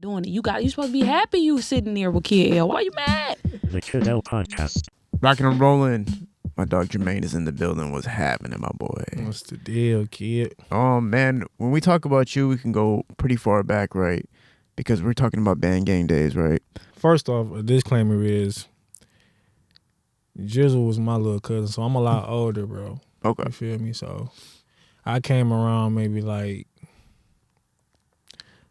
doing it. You supposed to be happy you sitting there with Kid L. Why you mad? The Kid L Podcast. Rocking and rolling. My dog Jermaine is in the building. What's happening, my boy? What's the deal, kid? Oh, man. When we talk about you, we can go pretty far back, right? Because we're talking about BandGang days, right? First off, a disclaimer is Jizzle was my little cousin, so I'm a lot older, bro. Okay. You feel me? So I came around maybe like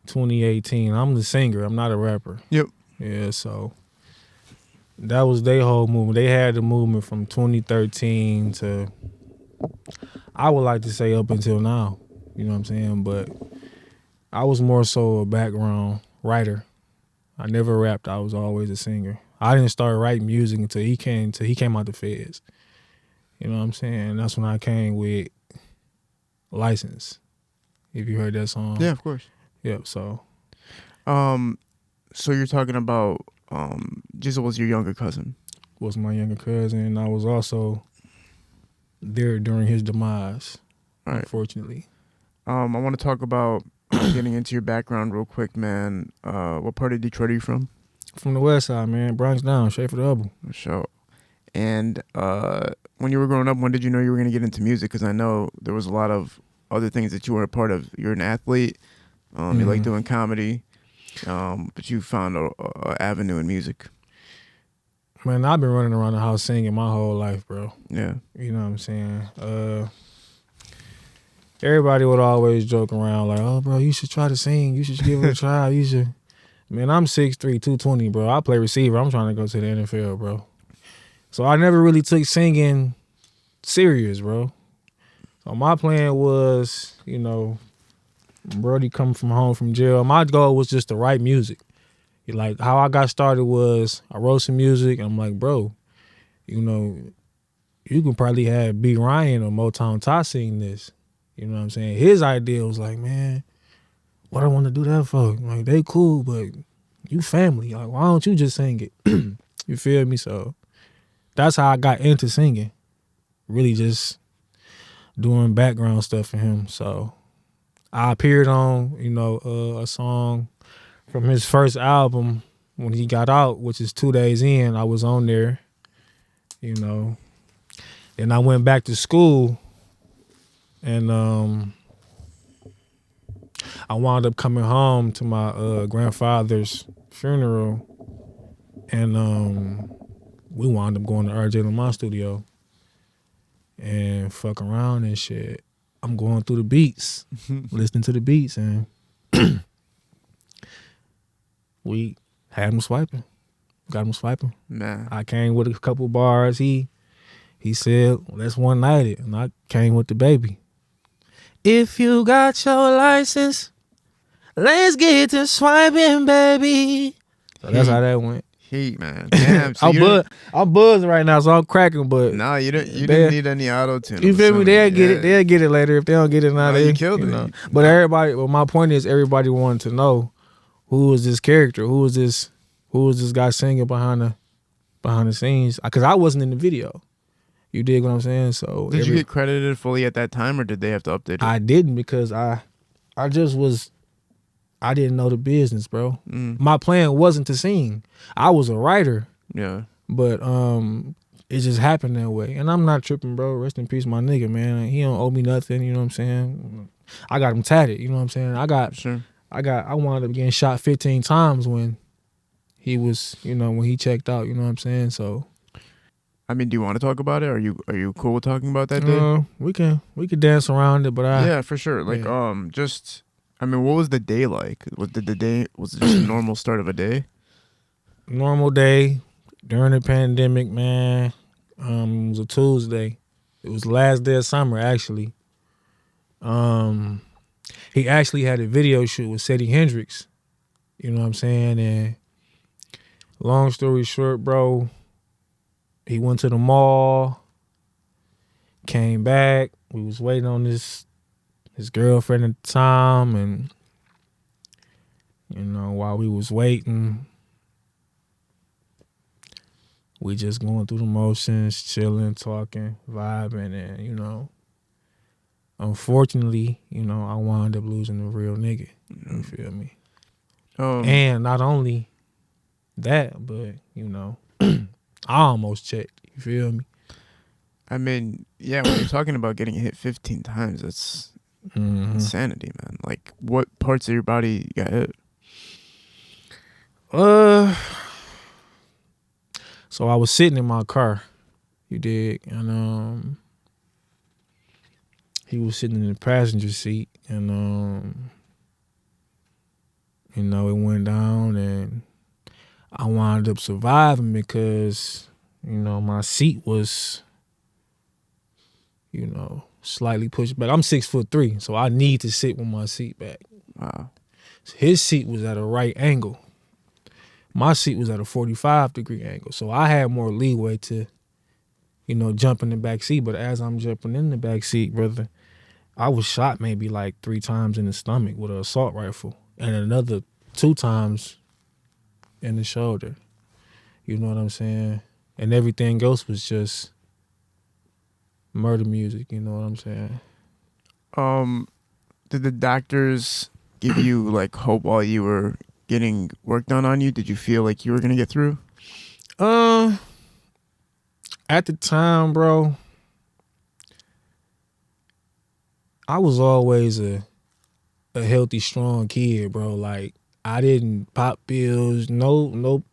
2018. I'm the singer. I'm not a rapper. Yep. Yeah, so that was their whole movement. They had the movement from 2013 to, I would like to say, up until now. You know what I'm saying? But I was more so a background writer. I never rapped. I was always a singer. I didn't start writing music until he came out the feds. You know what I'm saying? That's when I came with License. If you heard that song. Yeah, of course. Yep, so. So you're talking about Jizzle was your younger cousin. Was my younger cousin, and I was also there during his demise, Right. unfortunately. I want to talk about getting into your background real quick, man. What part of Detroit are you from? From the west side, man. Bronx down, straight for the Hubble. For sure. And when you were growing up, when did you know you were going to get into music? Because I know there was a lot of other things that you were a part of. You're an athlete. You like doing comedy. But you found a avenue in music. Man, I've been running around the house singing my whole life, bro. Yeah. You know what I'm saying? Everybody would always joke around like, oh, bro, you should try to sing. You should give it a try. You should. Man, I'm 6'3", 220, bro. I play receiver. I'm trying to go to the NFL, bro. So I never really took singing serious, bro. So my plan was, you know, Brody coming from home from jail. My goal was just to write music. Like, how I got started was I wrote some music, and I'm like, bro, you know, you can probably have B. Ryan or Motown Ty sing this. You know what I'm saying? His idea was like, man, what I want to do that for? Like, they cool, but you family. Like, why don't you just sing it? You feel me? So that's how I got into singing. Really just doing background stuff for him. So I appeared on, you know, a song from his first album when he got out, which is 2 Days In. I was on there, you know. And I went back to school, and I wound up coming home to my grandfather's funeral, and we wound up going to RJ Lamont studio and fuck around and shit. I'm going through the beats, listening to the beats, and we had him swiping. Got him swiping. Nah. I came with a couple bars. He said, let's one night it. And I came with the baby. If you got your license, let's get to swiping, baby. So that's how that went. Heat, man. Damn. So I'm buzzing right now, so I'm cracking, but nah, you didn't need any auto-tune. you feel me? They'll get it. They'll get it later. If they don't get it now, you killed it. Know. But everybody, well, my point is everybody wanted to know who was this character, who was this guy singing behind the scenes? Because I wasn't in the video. You dig what I'm saying? So did you get credited fully at that time, or did they have to update it? I didn't, because I didn't know the business, bro. My plan wasn't to sing. I was a writer. Yeah. But it just happened that way. And I'm not tripping, bro. Rest in peace, my nigga, man. He don't owe me nothing, you know what I'm saying? I got him tatted, you know what I'm saying? I wound up getting shot 15 times when he was, you know, when he checked out, you know what I'm saying? So I mean, do you want to talk about it? Are you cool with talking about that day? We could dance around it, but yeah, for sure. Like just I mean, what was the day like? Was it just a normal start of a day? Normal day during the pandemic, man. It was a Tuesday. It was the last day of summer, actually. He actually had a video shoot with Seddy Hendrix. You know what I'm saying? And long story short, bro, he went to the mall, came back. We was waiting on his girlfriend at the time, and you know, while we was waiting, we just going through the motions, chilling, talking, vibing, and you know, unfortunately, you know, I wound up losing a real nigga. You feel me? And not only that, but I almost checked. You feel me? I mean, yeah, when you're talking about getting hit 15 times, that's insanity, man. Like, what parts of your body got hit? So I was sitting in my car, you dig, and he was sitting in the passenger seat, and it went down, and I wound up surviving because my seat was slightly pushed back. I'm 6'3", so I need to sit with my seat back. Wow. His seat was at a right angle. My seat was at a 45-degree angle, so I had more leeway to, jump in the back seat. But as I'm jumping in the back seat, brother, I was shot maybe like 3 times in the stomach with an assault rifle, and another 2 times in the shoulder. You know what I'm saying? And everything else was just murder music. You know what I'm saying? Did the doctors give you like hope while you were getting work done on you? Did you feel like you were gonna get through? At the time, bro, I was always a healthy, strong kid, bro. Like, I didn't pop pills. No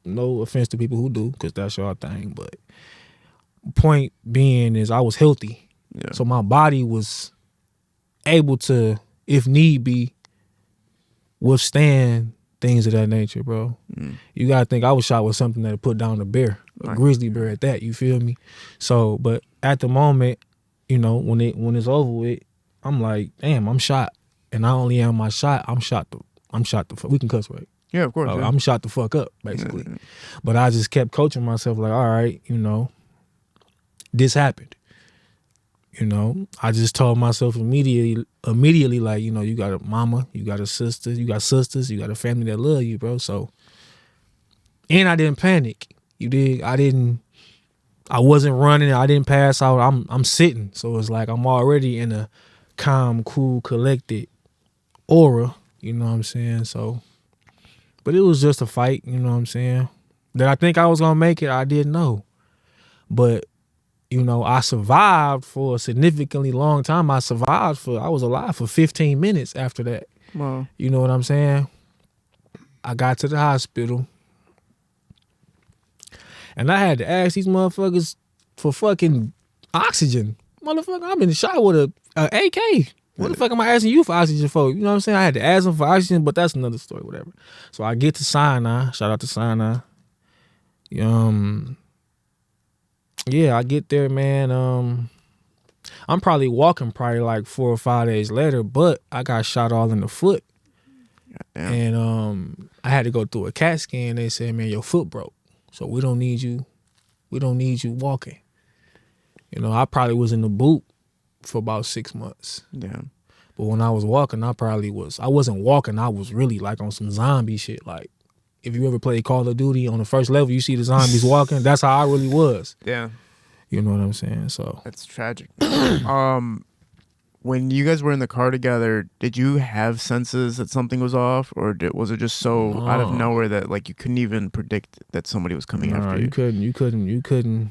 offense to people who do, because that's your thing. But point being is I was healthy. Yeah. So my body was able to, if need be, withstand things of that nature, bro. You gotta think I was shot with something that put down a bear, a grizzly bear at that. You feel me? So, but at the moment, when it's over with, I'm like, damn, I'm shot, and not only am I shot, I'm shot the fuck. We can cuss, right? Yeah, of course. Yeah. I'm shot the fuck up, basically. Yeah. But I just kept coaching myself, like, all right, this happened. I just told myself immediately, like, you got a mama, you got a sister, you got sisters, you got a family that love you, bro. So, and I didn't panic. You dig? I wasn't running. I didn't pass out. I'm sitting. So it's like I'm already in a calm, cool, collected aura. You know what I'm saying? So, but it was just a fight. You know what I'm saying? Did I think I was gonna make it? I didn't know. But I survived for a significantly long time. I was alive for 15 minutes after that. Wow. You know what I'm saying? I got to the hospital, and I had to ask these motherfuckers for fucking oxygen. Motherfucker, I've been shot with a AK. What the fuck am I asking you for oxygen for? You know what I'm saying? I had to ask them for oxygen, but that's another story, whatever. So I get to Sinai. Shout out to Sinai. Yeah, I get there, man. I'm probably walking like 4 or 5 days later, but I got shot all in the foot. Goddamn. And I had to go through a CAT scan. They said, man, your foot broke, so we don't need you walking. I probably was in the boot for about 6 months. Yeah. But when I was walking, I wasn't walking, I was really like on some zombie shit. Like, if you ever played Call of Duty on the first level, you see the zombies walking. That's how I really was. Yeah. You know what I'm saying? So that's tragic. When you guys were in the car together, did you have senses that something was off, or was it just so out of nowhere that like you couldn't even predict that somebody was coming after you? You couldn't.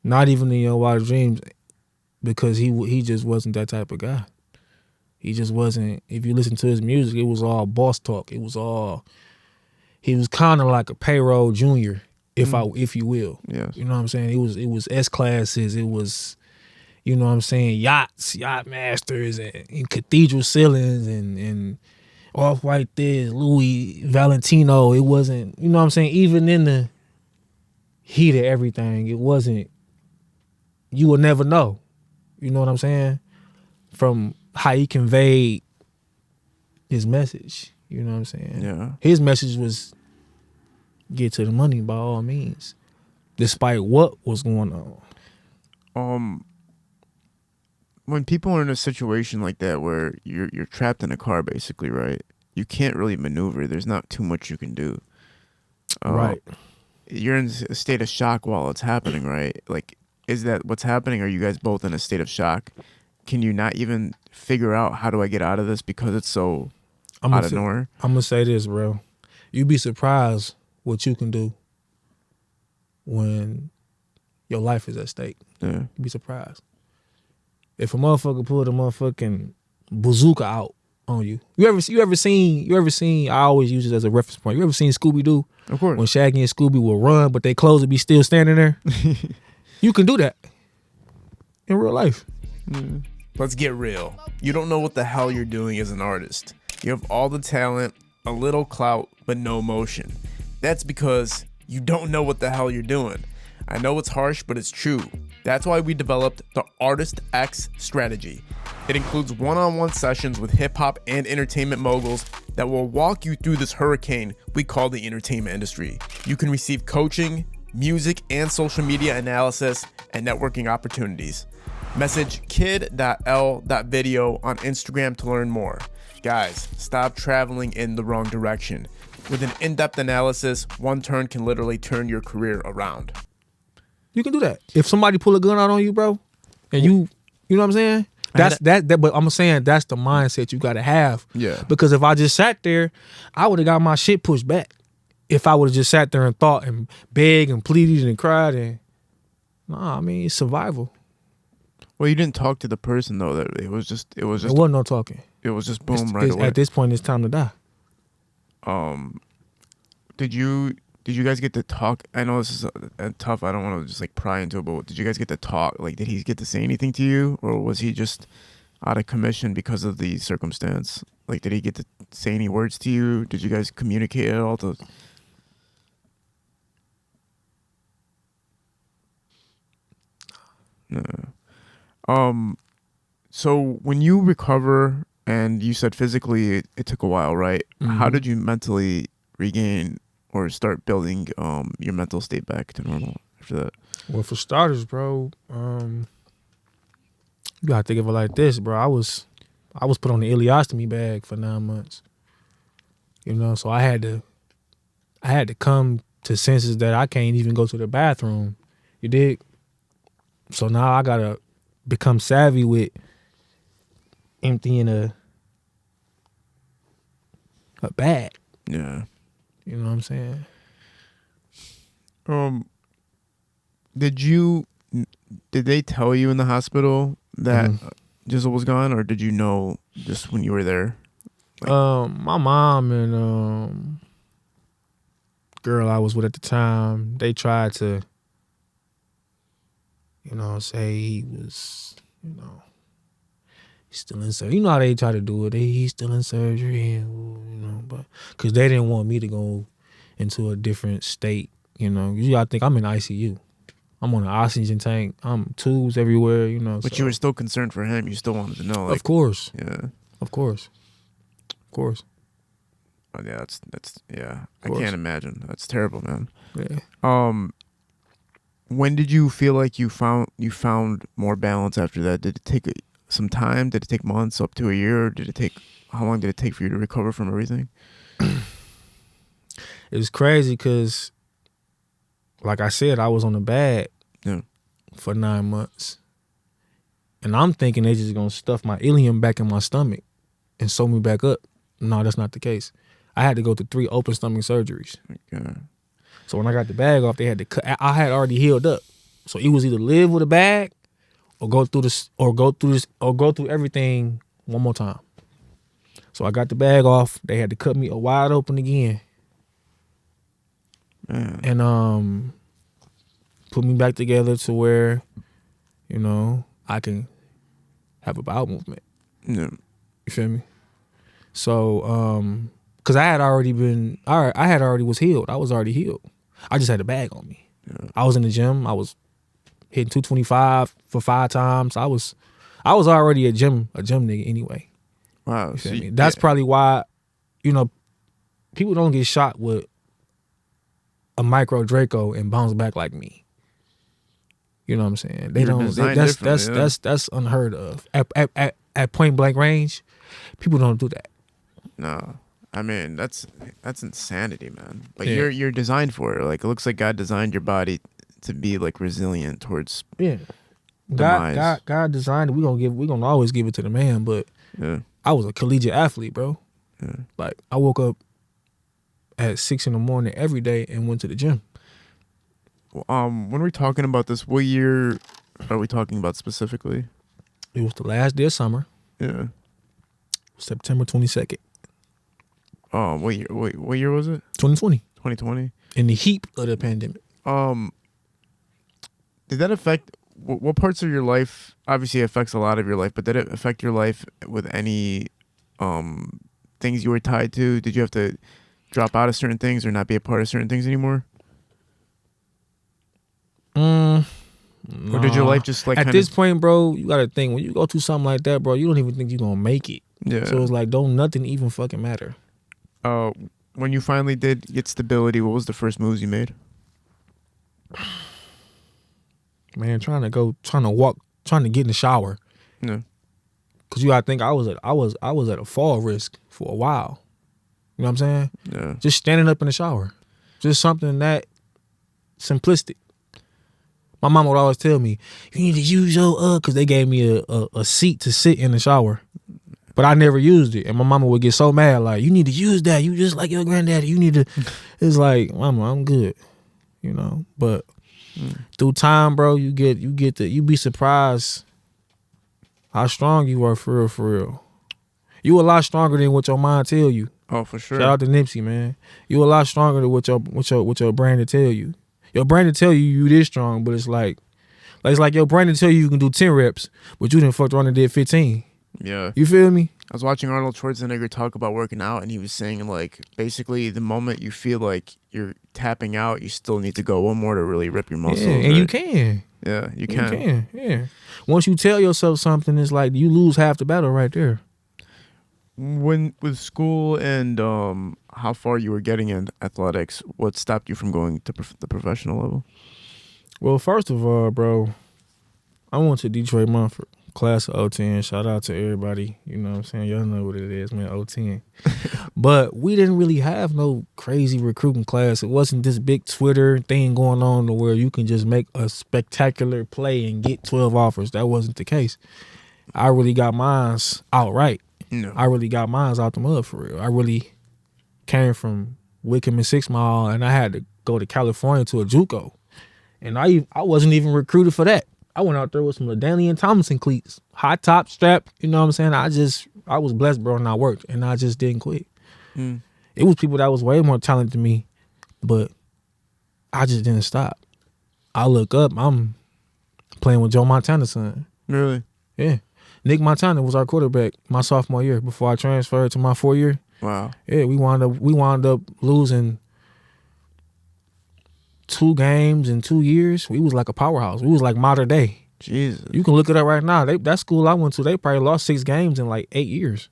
Not even in your wildest dreams, because he just wasn't that type of guy. He just wasn't. If you listen to his music, it was all boss talk. He was kind of like a payroll junior, if you will. Yes. You know what I'm saying? It was S classes. It was, you know what I'm saying, yachts, yacht masters, and cathedral ceilings, and off-white this, Louis Valentino. It wasn't, you know what I'm saying, even in the heat of everything, it wasn't, you will never know. You know what I'm saying? From how he conveyed his message. You know what I'm saying? Yeah. His message was get to the money by all means, despite what was going on. When people are in a situation like that where you're trapped in a car, basically, right? You can't really maneuver. There's not too much you can do. Right. You're in a state of shock while it's happening, right? Like, is that what's happening? Are you guys both in a state of shock? Can you not even figure out how do I get out of this because it's so out of nowhere? I'm gonna say this, bro. You'd be surprised what you can do when your life is at stake. Yeah. You'd be surprised. If a motherfucker pulled a motherfucking bazooka out on you. You ever seen, I always use it as a reference point. You ever seen Scooby-Doo? Of course. When Shaggy and Scooby will run, but their clothes would be still standing there? You can do that in real life. Let's get real. You don't know what the hell you're doing as an artist. You have all the talent, a little clout, but no motion. That's because you don't know what the hell you're doing. I know it's harsh, but it's true. That's why we developed the Artist X strategy. It includes one-on-one sessions with hip-hop and entertainment moguls that will walk you through this hurricane we call the entertainment industry. You can receive coaching, music and social media analysis, and networking opportunities. Message kid.l.video on Instagram to learn more. Guys, stop traveling in the wrong direction. With an in-depth analysis, one turn can literally turn your career around. You can do that. If somebody pull a gun out on you, bro, and you know what I'm saying? But I'm saying that's the mindset you gotta have. Yeah. Because if I just sat there, I would have got my shit pushed back. If I would have just sat there and thought and begged and pleaded and cried and it's survival. Well, you didn't talk to the person though. That it wasn't no talking. It was just boom right away. At this point, it's time to die. Did you guys get to talk? I know this is tough. I don't want to just like pry into it, but did you guys get to talk? Like, did he get to say anything to you, or was he just out of commission because of the circumstance? Like, did he get to say any words to you? Did you guys communicate at all? No. So when you recover, and you said physically it took a while, right? Mm-hmm. How did you mentally regain or start building your mental state back to normal after that? Well, for starters, bro, you gotta think of it like this, bro. I was put on the ileostomy bag for 9 months. You know, so I had to come to senses that I can't even go to the bathroom. You dig? So now I gotta become savvy with emptying a bag. Yeah. You know what I'm saying? Did they tell you in the hospital that Jizzle was gone, or did you know just when you were there? My mom and girl I was with at the time, they tried to, say he was, he's still in surgery. You know how they try to do it. He's still in surgery, but because they didn't want me to go into a different state. You gotta think I'm in ICU. I'm on an oxygen tank. I'm tubes everywhere. But you were still concerned for him. You still wanted to know. Like, of course. Yeah. Of course. Oh, yeah, that's yeah. I can't imagine. That's terrible, man. Yeah. When did you feel like you found more balance after that? Did it take some time? Did it take months, up to a year? Or how long did it take for you to recover from everything? It was crazy because, like I said, I was on the bag for 9 months. And I'm thinking they just gonna stuff my ileum back in my stomach and sew me back up. No, that's not the case. I had to go through 3 open stomach surgeries. Okay. So when I got the bag off, they had to cut. I had already healed up. So it was either live with a bag or go through everything one more time. So I got the bag off. They had to cut me wide open again. Man. And put me back together to where, I can have a bowel movement. Yeah. You feel me? So, because I had already was healed. I was already healed. I just had a bag on me. Yeah. I was in the gym. I was hitting 225 for 5 times. I was already a gym nigga anyway. Wow. You feel me? That's probably why, people don't get shot with a micro Draco and bounce back like me. You know what I'm saying? They don't. That's unheard of. At point blank range, people don't do that. No, I mean that's insanity, man. But you're designed for it. Like, it looks like God designed your body to be like resilient towards demise. God designed it. We gonna always give it to the man. But I was a collegiate athlete, bro. Yeah. Like, I woke up at 6 a.m. every day and went to the gym. When we're talking about this, what year are we talking about specifically? It was the last day of summer, Yeah. September 22nd, What year? What year was it? 2020, 2020. in the heat of the pandemic. Did that affect what parts of your life? Obviously, it affects a lot of your life, but did it affect your life with any things you were tied to? Did you have to drop out of certain things or not be a part of certain things anymore? Or did your life just like at this point, bro? You gotta think, when you go through something like that, bro, you don't even think you're gonna make it. Yeah. So it's like, don't nothing even fucking matter. When you finally did get stability, what was the first moves you made? Man, trying to get in the shower. Yeah. Cause you gotta think, I was at a fall risk for a while. You know what I'm saying? Yeah. Just standing up in the shower. Just something that simplistic. My mama would always tell me, you need to use your cause they gave me a seat to sit in the shower. But I never used it. And my mama would get so mad, like, you need to use that. You just like your granddaddy. You need to. It's like, mama, I'm good. You know? But through time, bro, you be surprised how strong you are for real. You a lot stronger than what your mind tell you. Oh, for sure. Shout out to Nipsey, man. You a lot stronger than what your brain to tell you. Your brain to tell you this strong, but it's like your brain to tell you can do 10 reps, but you done fucked around and did 15. Yeah. You feel me? I was watching Arnold Schwarzenegger talk about working out, and he was saying, like, basically the moment you feel like you're tapping out, you still need to go one more to really rip your muscles. Yeah, and you can. Yeah, you can. You can, yeah. Once you tell yourself something, it's like you lose half the battle right there. When with school and how far you were getting in athletics, what stopped you from going to the professional level? Well, first of all, bro, I went to Detroit Mumford, class of 010. Shout out to everybody. You know what I'm saying? Y'all know what it is, man, 010. But we didn't really have no crazy recruiting class. It wasn't this big Twitter thing going on to where you can just make a spectacular play and get 12 offers. That wasn't the case. I really got mines outright. No. I really got mines out the mud for real. I really came from Wickham and 6 Mile, and I had to go to California to a JUCO. And I wasn't even recruited for that. I went out there with some LaDainian and Thomason cleats, high top strap. You know what I'm saying? I was blessed, bro, and I worked, and I just didn't quit. It was people that was way more talented than me, but I just didn't stop. I look up, I'm playing with Joe Montana's son. Really? Yeah. Nick Montana was our quarterback my sophomore year before I transferred to my 4th year. Wow. Yeah, we wound up losing 2 games in 2 years. We was like a powerhouse. We was like modern day. Jesus. You can look it up right now. That school I went to, they probably lost 6 games in like 8 years.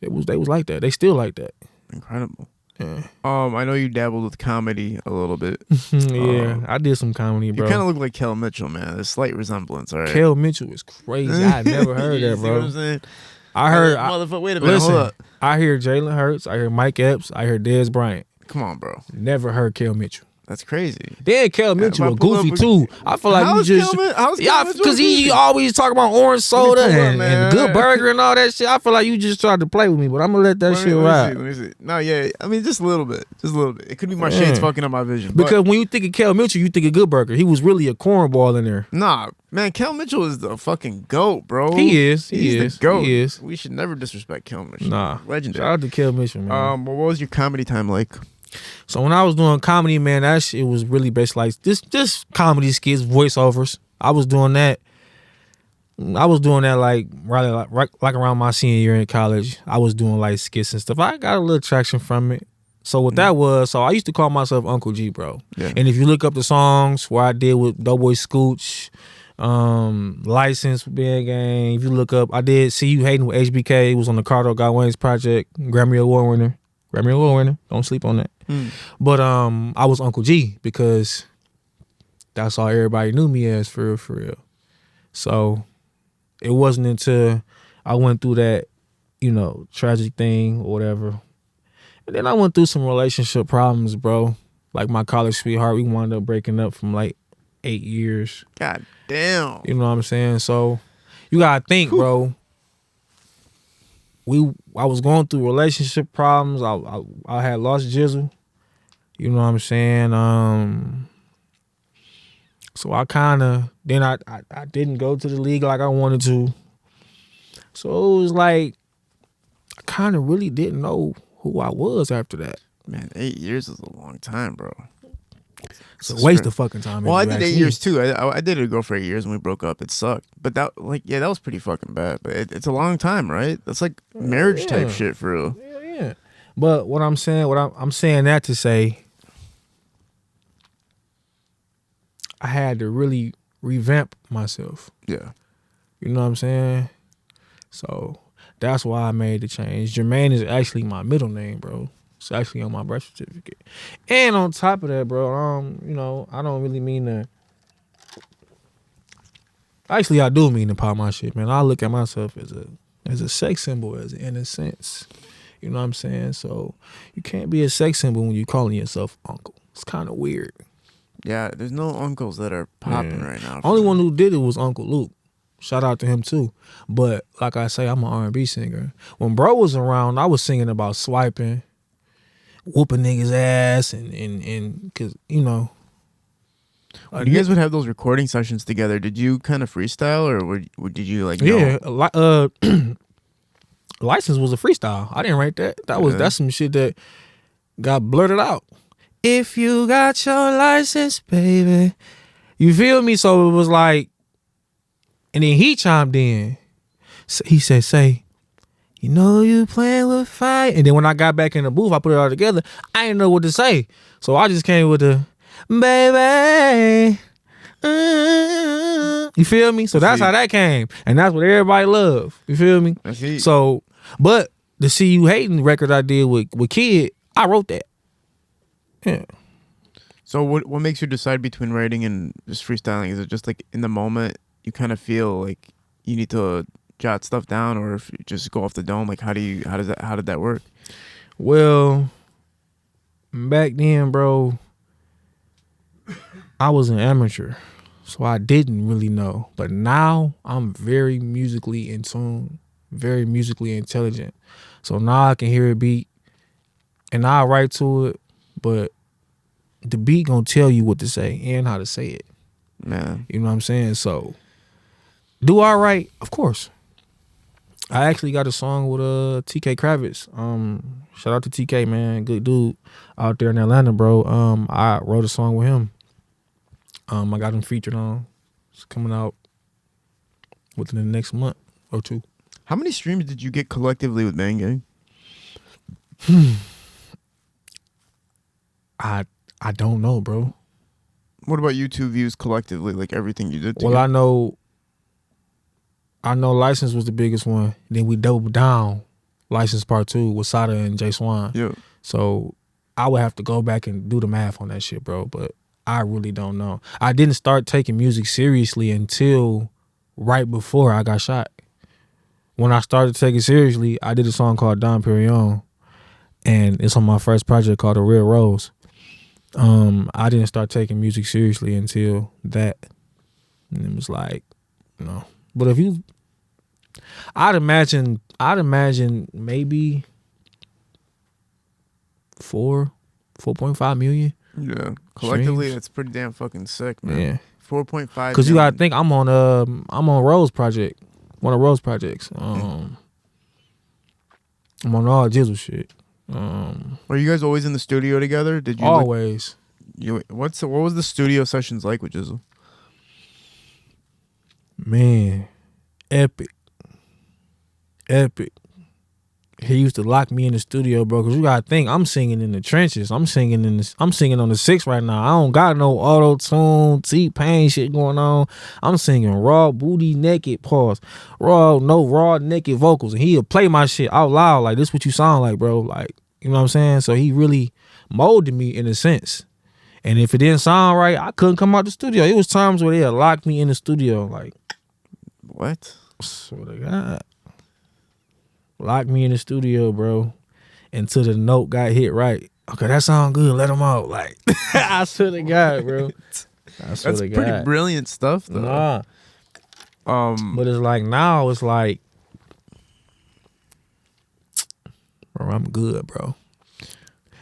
They was like that. They still like that. Incredible. Yeah. I know you dabbled with comedy a little bit. Yeah, I did some comedy, bro. You kind of look like Kel Mitchell, man. There's a slight resemblance, all right? Kel Mitchell is crazy. I never heard that, See bro. what I'm saying? I heard, Motherfucker, wait a minute, listen, hold up. I hear Jalen Hurts. I hear Mike Epps. I hear Dez Bryant. Come on, bro. Never heard Kel Mitchell. That's crazy. Then Kel Mitchell was goofy too. I feel like How's you just because he always talk about orange soda and good burger and all that shit. I feel like you just tried to play with me, but I'm gonna let that shit ride. Let me see. No, yeah, I mean just a little bit, It could be my shades fucking up my vision. Because when you think of Kel Mitchell, you think of Good Burger. He was really a cornball in there. Nah, man, Kel Mitchell is the fucking GOAT, bro. He is. He's the GOAT. He is. We should never disrespect Kel Mitchell. Nah, legendary. Shout out to Kel Mitchell, man. What was your comedy time like? So when I was doing comedy, man, that shit was really based like this comedy skits, voiceovers. I was doing that like right around my senior year in college. I was doing like skits and stuff. I got a little traction from it. So what that was, so I used to call myself Uncle G, bro. Yeah. And if you look up the songs where I did with Doughboy Scooch, License, BandGang, if you look up, I did See You Hating with HBK. It was on the Carter Got Wayne's project, Grammy Award winner. Don't sleep on that. But I was Uncle G because that's all everybody knew me as, for real. So it wasn't until I went through that, tragic thing or whatever. And then I went through some relationship problems, bro. Like my college sweetheart, we wound up breaking up from like 8 years. God damn. You know what I'm saying? So you gotta think, bro. I was going through relationship problems. I had lost Jizzle. You know what I'm saying? So I kind of then I didn't go to the league like I wanted to. So it was like I kind of really didn't know who I was after that. Man, 8 years is a long time, bro. It's a waste of fucking time. Well, I did 8 years too. I did a girl for 8 years and we broke up. It sucked, but that was pretty fucking bad. But it's a long time, right? That's like marriage type shit for real. Yeah. But what I'm saying, I'm saying that to say, I had to really revamp myself. Yeah. You know what I'm saying? So that's why I made the change. Jermaine is actually my middle name, bro. It's actually on my birth certificate. And on top of that, bro, you know, I don't really mean to. Actually, I do mean to pop my shit, man. I look at myself as a sex symbol, in a sense. You know what I'm saying? So you can't be a sex symbol when you're calling yourself uncle. It's kind of weird. Yeah, there's no uncles that are popping right now. Only one who did it was Uncle Luke. Shout out to him too. But like I say, I'm an R&B singer. When bro was around, I was singing about swiping, whooping niggas' ass, and cause you know. When you guys would have those recording sessions together, did you kind of freestyle or did you like? Yeah, License was a freestyle. I didn't write that. That's some shit that got blurted out. If you got your license, baby. You feel me? So it was like, and then he chimed in. So he said, say, you know you playing with fire. And then when I got back in the booth, I put it all together. I didn't know what to say. So I just came with the, baby. You feel me? So that's how that came. And that's what everybody loved. You feel me? So, but the See You Hating record I did with Kid, I wrote that. Yeah. So what makes you decide between writing and just freestyling? Is it just like in the moment you kind of feel like you need to jot stuff down, or if you just go off the dome? Like how did that work? Well, back then, bro, I was an amateur, so I didn't really know. But now I'm very musically in tune, very musically intelligent. So now I can hear a beat and I'll write to it, but the beat gonna tell you what to say and how to say it. Man. You know what I'm saying? So, do I write? Of course. I actually got a song with TK Kravitz. Shout out to TK, man. Good dude out there in Atlanta, bro. I wrote a song with him. I got him featured on. It's coming out within the next month or two. How many streams did you get collectively with BandGang? I don't know, bro. What about YouTube views collectively, like everything you did together? Well, I know License was the biggest one. Then we doubled down License Part 2 with Sada and Jay Swan. Yeah. So I would have to go back and do the math on that shit, bro. But I really don't know. I didn't start taking music seriously until right before I got shot. When I started to take it seriously, I did a song called Don Perignon. And it's on my first project called The Real Rose. I didn't start taking music seriously until that. And it was like, you know. But if you, I'd imagine maybe 4.5 million. Yeah. Collectively, streams. that's pretty damn fucking sick, man. Yeah. 4.5. Because you gotta think I'm on Rose project. One of Rose projects. I'm on all Jizzle shit. Were you guys always in the studio together? Did you always? What was the studio sessions like with Jizzle? Man, epic. He used to lock me in the studio, bro. Cause you gotta think I'm singing in the trenches. I'm singing on the 6 right now. I don't got no auto tune, T-Pain shit going on. I'm singing raw, booty naked, pause. Raw naked vocals, and he'll play my shit out loud like this. What you sound like, bro? Like, you know what I'm saying? So he really molded me in a sense. And if it didn't sound right, I couldn't come out the studio. It was times where they'd lock me in the studio, like, what? Swear to God. Locked me in the studio, bro, until the note got hit right. Okay, that sound good. Let him out. Like, I swear to God, bro. That's pretty brilliant stuff, though. Nah. But it's like now, it's like Bro, I'm good, bro.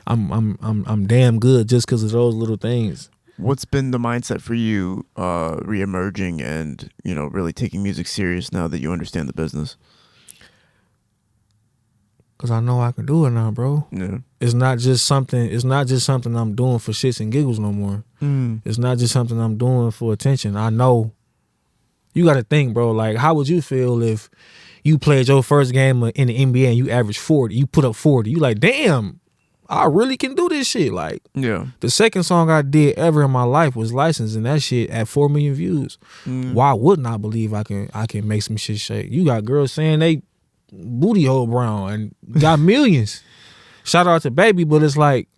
I'm damn good just because of those little things. What's been the mindset for you re-emerging and, really taking music serious now that you understand the business? Cause I know I can do it now, bro. Yeah. It's not just something I'm doing for shits and giggles no more. It's not just something I'm doing for attention. I know. You gotta think, bro, like how would you feel if you played your first game in the NBA and you averaged 40, you put up 40. You like, damn, I really can do this shit. Like, yeah. The second song I did ever in my life was Licensed, and that shit at 4 million views. Why wouldn't I believe I can make some shit shake? You got girls saying they booty hole brown and got millions. Shout out to Baby, but it's like,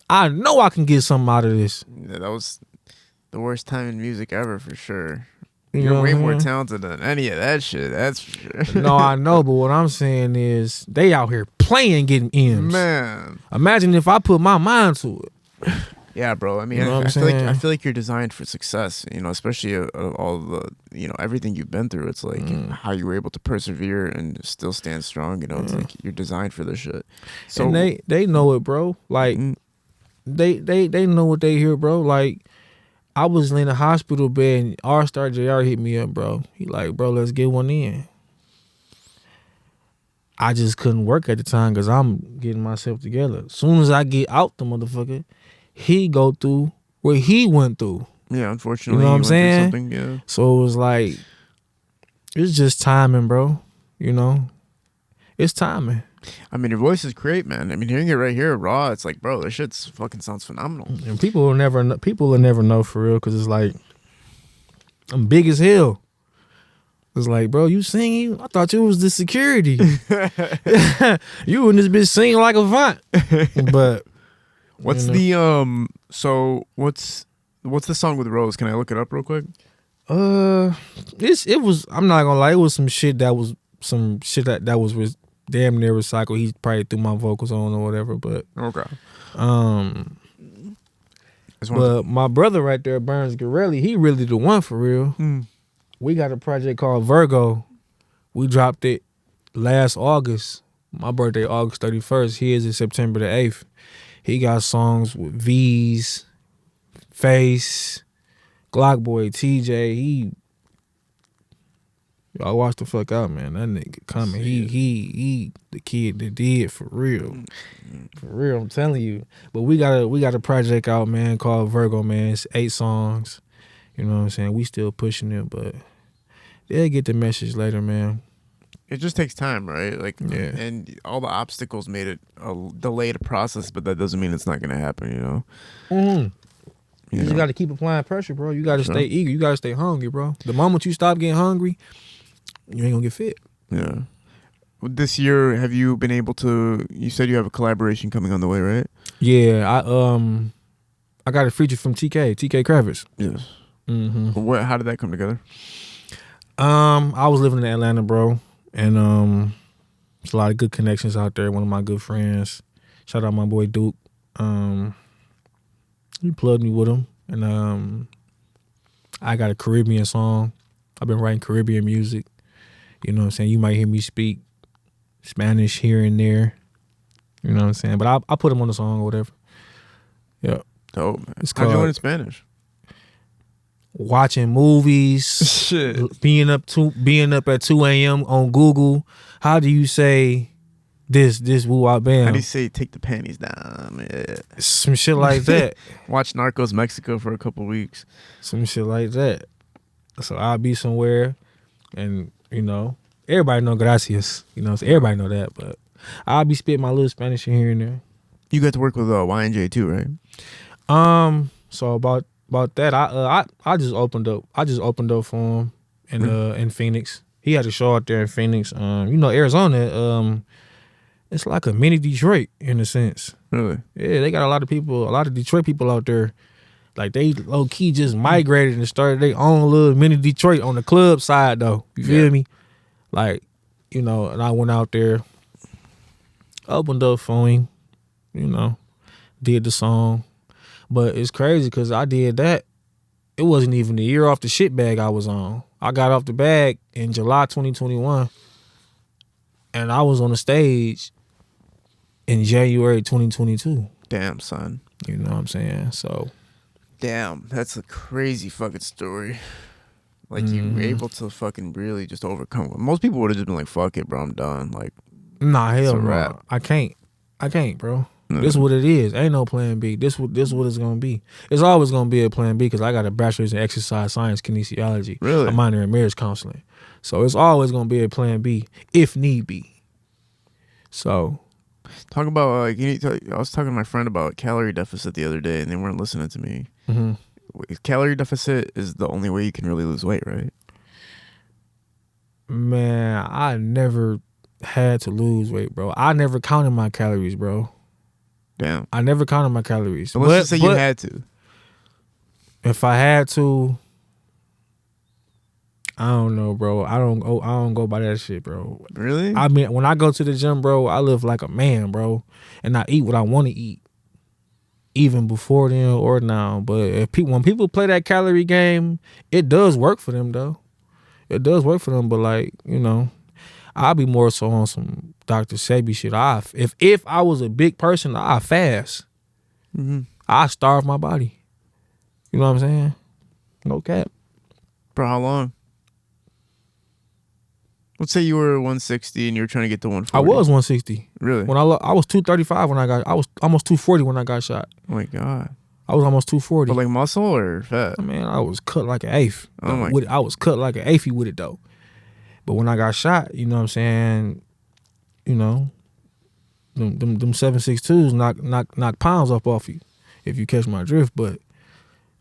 I know I can get something out of this. Yeah, that was the worst time in music ever for sure. You You're know way what more I'm saying? talented than any of that shit. That's for sure. No, I know, but what I'm saying is they out here playing, getting M's. Man. Imagine if I put my mind to it. Yeah, bro. I mean, You know what I I'm feel like saying? you're designed for success. Especially all the everything you've been through. It's like how you were able to persevere and still stand strong. It's like you're designed for this shit. So And they know it, bro. Like they know what they hear, bro. Like I was in a hospital bed and R-Star JR hit me up, bro. He like, bro, let's get one in. I just couldn't work at the time because I'm getting myself together. As soon as I get out the motherfucker, he go through what he went through. yeah, unfortunately, You know what I'm went through saying? something, yeah. So it was like, it's just timing, bro. It's timing. I mean, your voice is great, man. I mean, hearing it right here raw, it's like, bro, this shit's fucking sounds phenomenal. And people will never know for real because it's like, I'm big as hell. It's like, bro, you singing? I thought you was the security. You and this bitch singing like a vant. But what's the what's the song with Rose? Can I look it up real quick? It was. I'm not gonna lie. It was some shit that was damn near recycled. He probably threw my vocals on or whatever. But Okay. But my brother right there, Burns Garelli, he really the one for real. We got a project called Virgo. We dropped it last August. My birthday, August 31st. His is September the 8th. He got songs with V's, Face, Glock Boy, TJ. Y'all watch the fuck out, man. That nigga coming. He the kid that did for real. For real, I'm telling you. But we got a project out, man, called Virgo, man. It's 8 songs. You know what I'm saying? We still pushing it, but they'll get the message later, man. It just takes time, right? Like, Yeah. And all the obstacles made it a delayed process, but that doesn't mean it's not gonna happen, You just got to keep applying pressure, bro. You got to stay eager. You got to stay hungry, bro. The moment you stop getting hungry, you ain't gonna get fit. Yeah. This year, have you been able to? You said you have a collaboration coming on the way, right? Yeah, I got a feature from TK Kravitz. Yes. Mm-hmm. How did that come together? I was living in Atlanta, bro, and there's a lot of good connections out there. One of my good friends, shout out my boy Duke. He plugged me with him, and I got a Caribbean song. I've been writing Caribbean music. You know what I'm saying? You might hear me speak Spanish here and there. You know what I'm saying? But I put him on the song or whatever. Yeah. Dope, man. It's How'd you called- learn Spanish? Watching movies, Shit. being up at 2 a.m. on Google. How do you say this woo-wop bam? How do you say take the panties down? Yeah. Some shit like that. Watch Narcos Mexico for a couple weeks. Some shit like that. So I'll be somewhere and, everybody know gracias. So everybody know that, but I'll be spitting my little Spanish here and there. You got to work with Y&J too, right? So about that, I just opened up for him in Phoenix. He had a show out there in Phoenix. Arizona, it's like a mini Detroit in a sense. Really? Yeah, they got a lot of Detroit people out there. Like they low key just migrated and started their own little mini Detroit on the club side though. You feel me? Like, and I went out there, opened up for him, did the song. But it's crazy because I did that. It wasn't even a year off the shit bag I was on. I got off the bag in July 2021. And I was on the stage in January 2022. Damn, son. You know what I'm saying? So. Damn, that's a crazy fucking story. Like, you were able to fucking really just overcome it. Most people would have just been like, fuck it, bro, I'm done. Like, nah, hell no. Wrap. I can't, bro. This is what it is. Ain't no plan B. This what it's gonna be. It's always gonna be a plan B because I got a bachelor's in exercise science kinesiology. Really? A minor in marriage counseling. So it's always gonna be a plan B if need be. So talk about like I was talking to my friend about calorie deficit the other day, and they weren't listening to me. Calorie deficit is the only way you can really lose weight, right? Man, I never had to lose weight, bro. I never counted my calories, bro. Damn. I never counted my calories. So let's just say you had to. If I had to, I don't know, bro. I don't go by that shit, bro. Really? I mean, when I go to the gym, bro, I live like a man, bro, and I eat what I want to eat, even before then or now. But when people play that calorie game, it does work for them, though. It does work for them, but like, you know, I'll be more so on some Dr. Sebi shit. If I was a big person, I fast. I starve my body. You know what I'm saying? No cap. For how long? Let's say you were 160 and you were trying to get to 140. I was 160. Really? When I was 235 when I was almost 240 when I got shot. Oh my God. I was almost 240. But like muscle or fat? Man, I was cut like an eighth. Oh my. I was cut like an eighth with it though. But when I got shot, you know what I'm saying, you know, them 7.62s knock pounds off you, if you catch my drift. But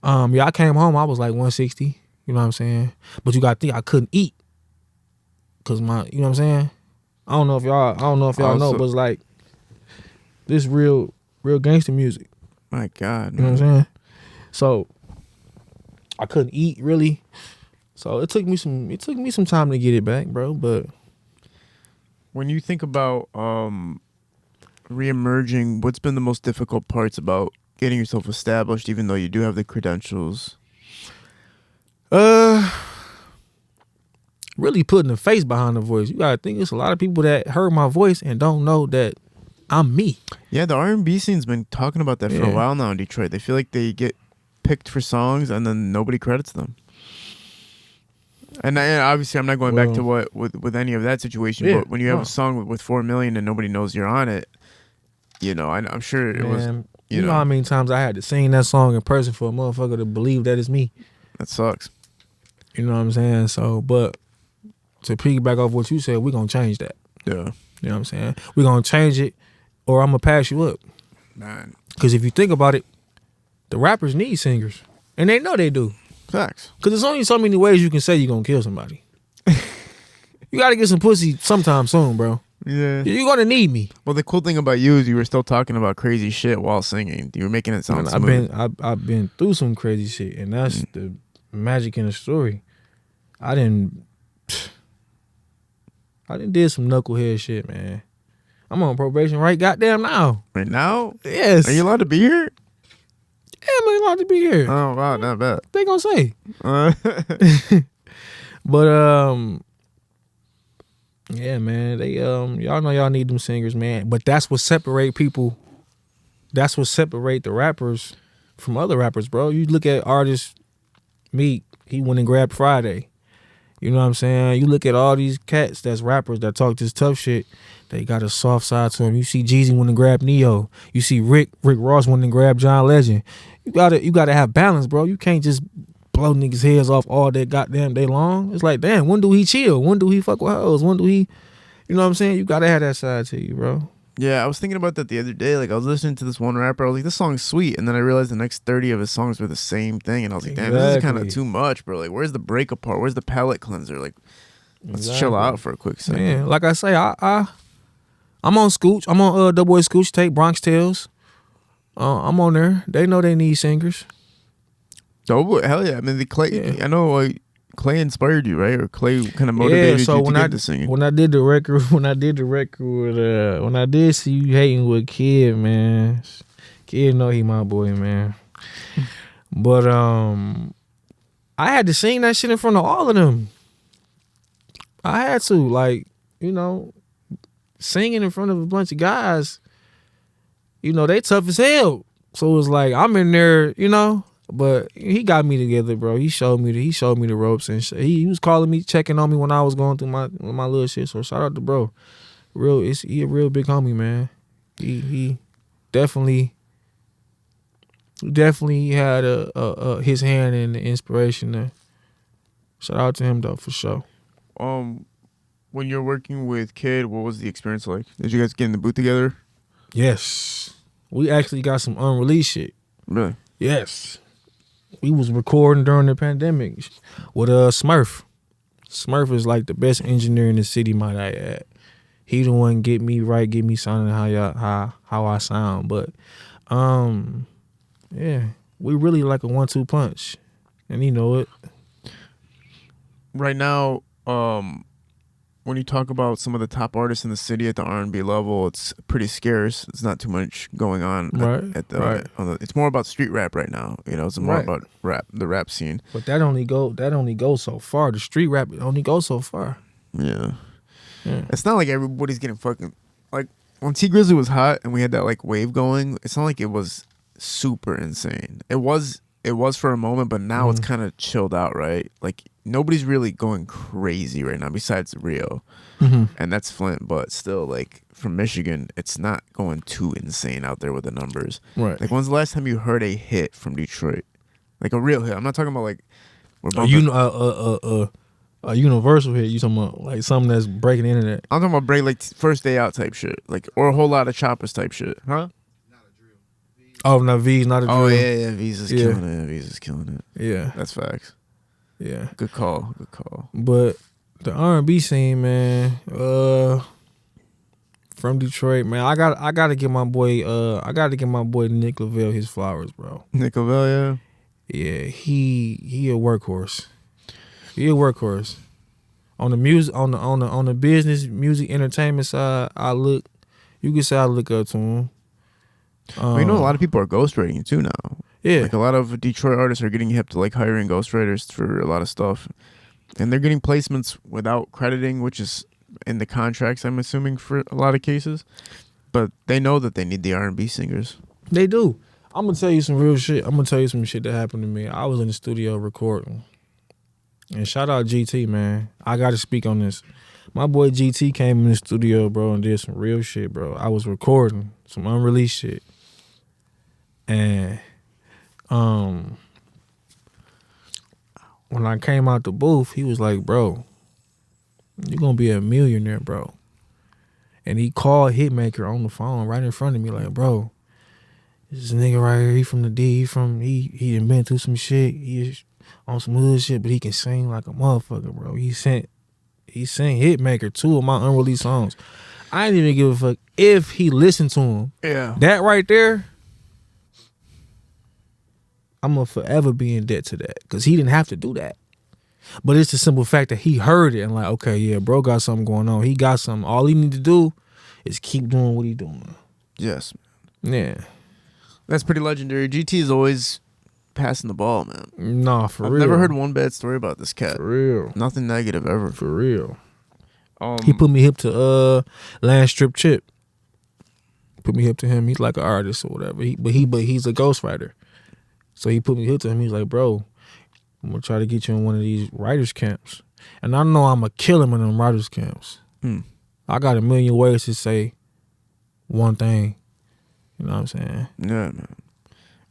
I came home, I was like 160, you know what I'm saying? But you gotta think I couldn't eat. Cause you know what I'm saying? I don't know if y'all know, but it's like this real gangster music. My God. You know what I'm saying? So I couldn't eat really. So it took me some time to get it back, bro. But when you think about reemerging, what's been the most difficult parts about getting yourself established, even though you do have the credentials? Really putting a face behind the voice. You gotta think it's a lot of people that heard my voice and don't know that I'm me. Yeah, the R&B scene's been talking about that for a while now in Detroit. They feel like they get picked for songs and then nobody credits them. And obviously, I'm not going back to what with any of that situation. But when you have a song with 4 million and nobody knows you're on it, you know, I'm sure it was. You know how many times I had to sing that song in person for a motherfucker to believe that it's me. That sucks. You know what I'm saying? So, but to piggyback off what you said, we're gonna change that. Yeah. You know what I'm saying? We're gonna change it, or I'm gonna pass you up. Man. Because if you think about it, the rappers need singers, and they know they do. Facts. Because there's only so many ways you can say you're gonna kill somebody. You gotta get some pussy sometime soon, bro. Yeah. You're gonna need me. Well, the cool thing about you is you were still talking about crazy shit while singing. You were making it sound smooth. I've been through some crazy shit, and that's the magic in the story. I didn't did some knucklehead shit, man. I'm on probation right goddamn now. Right now? Yes. Are you allowed to be here? Yeah, I'm allowed to be here. Oh wow, not bad. They gonna say. But yeah, man. They y'all know y'all need them singers, man. But that's what separate people. That's what separate the rappers from other rappers, bro. You look at artists, Meek, he went and grabbed Friday. You know what I'm saying? You look at all these cats that's rappers that talk this tough shit, they got a soft side to them. You see Jeezy went and grabbed Neo. You see Rick Ross went and grabbed John Legend. You gotta have balance, bro. You can't just blow niggas' heads off all that goddamn day long. It's like, damn, when do he chill? When do he fuck with hoes? When do he, you know what I'm saying? You gotta have that side to you, bro. Yeah, I was thinking about that the other day. Like, I was listening to this one rapper. I was like, this song's sweet. And then I realized the next 30 of his songs were the same thing. And I was like, damn, this is kind of too much, bro. Like, where's the breakup part? Where's the palate cleanser? Like, let's chill out for a quick second. Yeah, like I say, I'm on Scooch. I'm on Doughboy Scooch tape, Bronx Tales. I'm on there. They know they need singers. Doughboy, hell yeah. I mean, I know like, Clay inspired you, right? Or Clay kind of motivated you to get into singing. When I did the record with when I did See You Hating with Kid, man. Kid know he my boy, man. But I had to sing that shit in front of all of them. I had to, like, you know, singing in front of a bunch of guys, you know, they tough as hell. So it's like I'm in there, you know. But he got me together, bro. He showed me the ropes and shit. He was calling me, checking on me when I was going through my little shit. So shout out to bro. He a real big homie, man. He definitely had his hand in the inspiration there. Shout out to him though, for sure. When you're working with Kid, what was the experience like? Did you guys get in the booth together? Yes, we actually got some unreleased shit. Really? Yes. We was recording during the pandemic with Smurf. Smurf is like the best engineer in the city, might I add. He the one get me right, get me sounding how I sound. But yeah, we really like a 1-2 punch, and you know it. Right now, when you talk about some of the top artists in the city at the R&B level, it's pretty scarce. It's not too much going on it's more about street rap right now. You know, it's more about the rap scene. But that only goes so far. The street rap only goes so far. Yeah. It's not like everybody's getting fucking like when T Grizzly was hot and we had that like wave going. It's not like it was super insane. It was for a moment, but now it's kind of chilled out, right? Like nobody's really going crazy right now besides Rio, and that's Flint. But still, like from Michigan, it's not going too insane out there with the numbers. Right. Like when's the last time you heard a hit from Detroit? Like a real hit. I'm not talking about like a universal hit. You talking about like something that's breaking the internet? I'm talking about break like first day out type shit, like or a whole lot of choppers type shit, huh? Oh, no, V's not a drill. Oh yeah, V's is killing it. V's is killing it. Yeah, that's facts. Yeah, good call. But the R&B scene, man, from Detroit, man, I gotta give my boy Nick Lavelle his flowers, bro. Nick Lavelle, yeah, he a workhorse. He a workhorse. On the music, on the business, music, entertainment side, you can say I look up to him. Well, you know, a lot of people are ghostwriting too now. Yeah, like a lot of Detroit artists are getting hip to like hiring ghostwriters for a lot of stuff, and they're getting placements without crediting, which is in the contracts, I'm assuming, for a lot of cases. But they know that they need the R&B singers. They do. I'm gonna tell you some real shit. I'm gonna tell you some shit that happened to me. I was in the studio recording, and shout out GT, man. I gotta speak on this. My boy GT came in the studio, bro, and did some real shit, bro. I was recording some unreleased shit. And when I came out the booth, he was like, bro, you're gonna be a millionaire, bro. And he called Hitmaker on the phone right in front of me, like, bro, this nigga right here, he from the D, he done been through some shit. He is on some hood shit, but he can sing like a motherfucker, bro. He sent Hitmaker 2 of my unreleased songs. I didn't even give a fuck if he listened to him. Yeah. That right there, I'm gonna forever be in debt to that, because he didn't have to do that. But it's the simple fact that he heard it and like, okay, yeah, bro got something going on. He got something. All he need to do is keep doing what he doing. Yes. Yeah. That's pretty legendary. GT is always passing the ball, man. Nah, for real. I've never heard one bad story about this cat. For real. Nothing negative ever. For real. He put me hip to Land Strip Chip. Put me hip to him. He's like an artist or whatever. But he's a ghostwriter. So he put me hip to him. He's like, bro, I'm gonna try to get you in one of these writers camps. And I know I'm gonna kill him in them writers camps. I got a million ways to say one thing. You know what I'm saying? Yeah,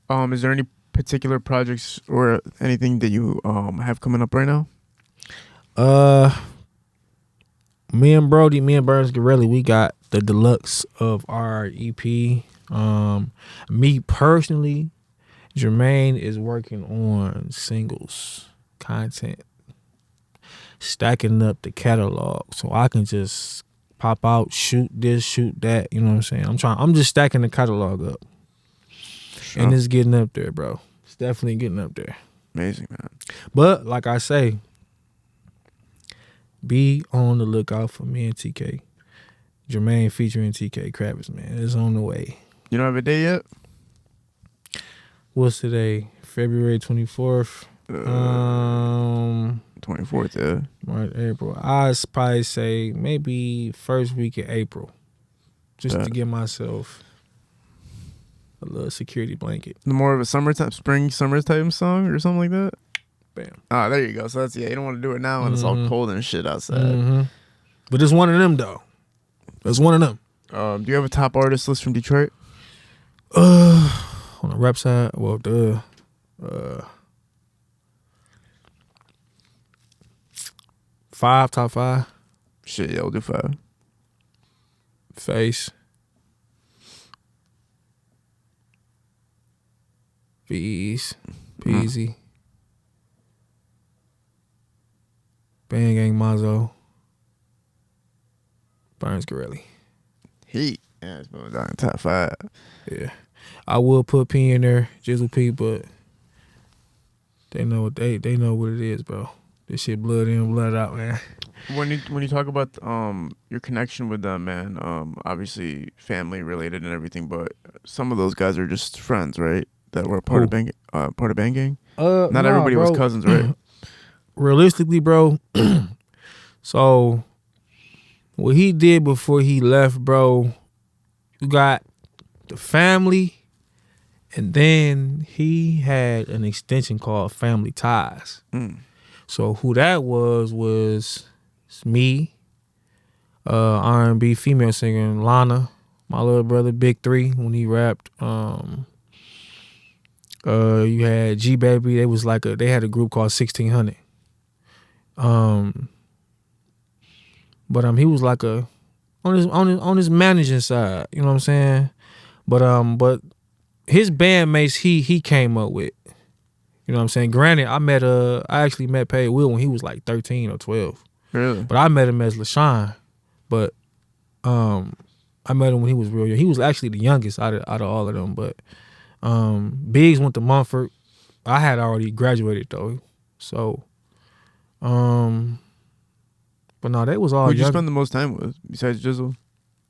man. Is there any particular projects or anything that you have coming up right now? Me and Burns Garelli, we got the deluxe of our EP. Me personally, Jermaine is working on singles, content, stacking up the catalog so I can just pop out, shoot this, shoot that. You know what I'm saying? I'm just stacking the catalog up. Sure. And it's getting up there, bro. It's definitely getting up there. Amazing, man. But like I say, be on the lookout for me and TK. Jermaine featuring TK Kravitz, man. It's on the way. You don't have a day yet? What's today? February 24th. 24th, yeah. March, April. I'd probably say maybe first week of April. Just to give myself a little security blanket. The more of a summertime song or something like that. Bam. Ah, there you go. So that's, you don't want to do it now when it's all cold and shit outside. But it's one of them though. It's one of them. Do you have a top artist list from Detroit? On the rap side, well, top five. Shit, yeah, we'll do 5. Face. V's. Peasy. BandGang Masoe. Burns Gorelli. Heat. Yeah, it's going down top 5. Yeah. I would put P in there, Jizzle P, but they know what they know what it is, bro. This shit blood in, blood out, man. When you talk about your connection with them, man, obviously family related and everything, but some of those guys are just friends, right? That were part of BandGang. Not everybody was cousins, right? Realistically, bro. So what he did before he left, bro, you got the family, and then he had an extension called Family Ties. So who that was me, R&B female singer Lana, my little brother Big 3 when he rapped. You had G Baby. They had a group called 1600. But he was like on his managing side, you know what I'm saying? But his bandmates he came up with. You know what I'm saying? Granted, I actually met Paid Will when he was like 13 or 12. Really? But I met him as LaShawn. But I met him when he was real young. He was actually the youngest out of all of them. But Biggs went to Mumford. I had already graduated though. So but no, they was all Who'd you young. spend the most time with besides Jizzle?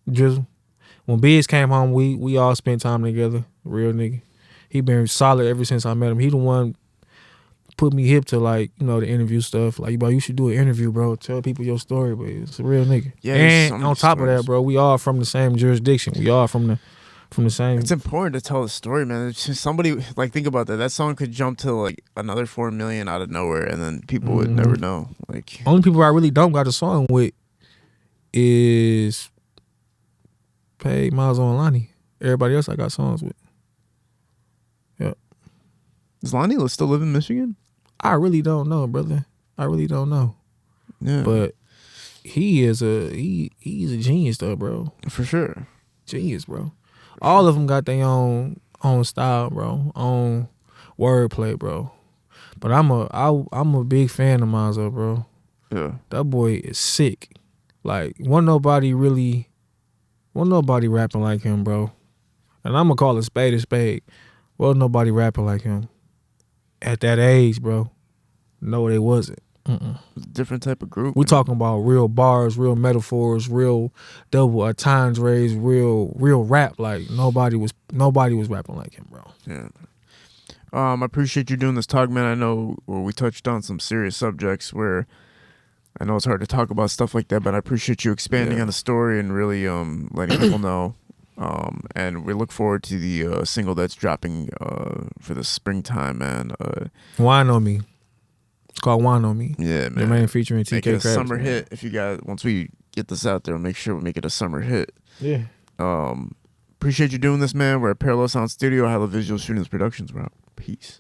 Jizzle. When Biggs came home, we all spent time together. Real nigga. He been solid ever since I met him. He the one put me hip to, like, you know, the interview stuff. Like, bro, you should do an interview, bro. Tell people your story, but it's a real nigga. Yeah, and on top of that, bro, we all from the same jurisdiction. We all from the same. It's important to tell the story, man. It's just somebody, like, think about that. That song could jump to like another 4 million out of nowhere, and then people would never know. Like, only people I really don't got a song with is Paid, Masoe, and Lonnie. Everybody else I got songs with. Yep. Does Lonnie still live in Michigan? I really don't know, brother. I really don't know. Yeah, but he's a genius though, bro. For sure, genius, bro. All of them got their own style, bro. Own wordplay, bro. But I'm a big fan of Masoe, bro. Yeah, that boy is sick. Like, wasn't nobody rapping like him, bro. And I'm gonna call a spade a spade. Wasn't nobody rapping like him at that age, bro. No, they wasn't. Different type of group. We talking about real bars, real metaphors, real double entendres, real rap. Like, nobody was rapping like him, bro. Yeah. I appreciate you doing this talk, man. I know we touched on some serious subjects where I know it's hard to talk about stuff like that, but I appreciate you expanding on the story and really letting people know. And we look forward to the single that's dropping for the springtime, man. Wine on Me. It's called Wine on Me. Yeah, man. Jermaine featuring TK Make it a Krabs, summer man. hit. If you guys, once we get this out there, make sure we make it a summer hit. Yeah. Appreciate you doing this, man. We're at Parallel Sound Studio. Hella Visual Students Productions. We're out. Peace.